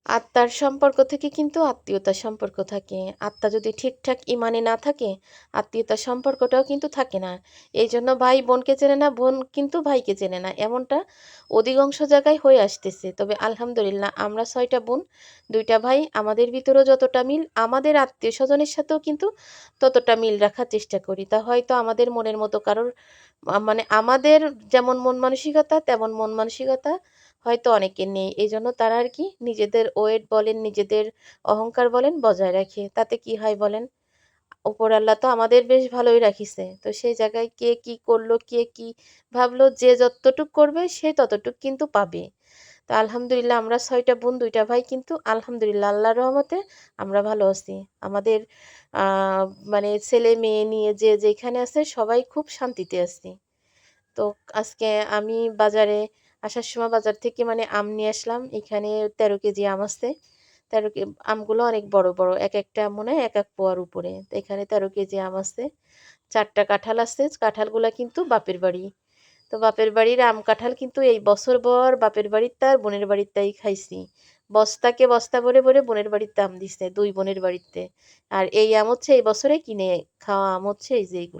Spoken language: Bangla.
আত্মার সম্পর্ক থেকে কিন্তু আত্মীয়তার সম্পর্ক থাকে। আত্মা যদি ঠিকঠাক ইমানে না থাকে, আত্মীয়তার সম্পর্কটাও কিন্তু থাকে না। এইজন্য ভাই বোনকে চেনে না, বোন কিন্তু ভাইকে চেনে না। এমনটা অধিকাংশ জায়গায় হয়ে আসতেছে। তবে আলহামদুলিল্লাহ আমরা ৬ টা বোন, ২ টা ভাই। আমাদের ভিতরেও যতটা মিল, আমাদের আত্মীয়স্বজনের সাথেও কিন্তু ততটা মিল রাখার চেষ্টা করি। তা হয়তো আমাদের মনের মতো কারোর মানে আমাদের যেমন মন মানসিকতা, তেমন মন মানসিকতা হয়তো অনেকের নেই। এজন্য তারা আর কি নিজেদের ওয়েট বলেন, নিজেদের অহংকার বলেন বজায় রাখে। তাতে কি হয় বলেন? উপরওয়ালা তো আমাদের বেশ ভালোই রাখিছে। তো সেই জায়গায় কে কি করলো, কে কি ভাবলো, যে যতটুক করবে সে ততটুক কিন্তু পাবে। তো আলহামদুলিল্লাহ আমরা ৬ টা বোন ২ টা ভাই কিন্তু আলহামদুলিল্লাহ আল্লাহর রহমতে আমরা ভালো আছি। আমাদের আ মানে ছেলে-মেয়ে নিয়ে যে যেখানে আছে সবাই খুব শান্তিতে আছি। তো আজকে আমি বাজারে আসার সময় বাজার থেকে মানে আম নিয়ে আসলাম। এখানে ১৩ কেজি আম আছে। ১৩ আমগুলো অনেক বড়, বড়। একেকটা মনে হয় ১ পোয়ার উপরে। তো এখানে ১৩ কেজি আম আছে। ৪ টা কাঁঠাল আছে। কাঁঠালগুলা কিন্তু বাপের বাড়ি। তো বাপের বাড়ির আম কাঁঠাল কিন্তু এই বছরভর বাপের বাড়িরটা আর বোনের বাড়িরটাই খাইছি। বস্তাকে বস্তা ভরে, ভরে বোনের বাড়িতে আম দিছে, ২ বোনের বাড়িতে। আর এই আম হচ্ছে এই বছরে কিনে খাওয়া আম হচ্ছে এই যে এইগুলা।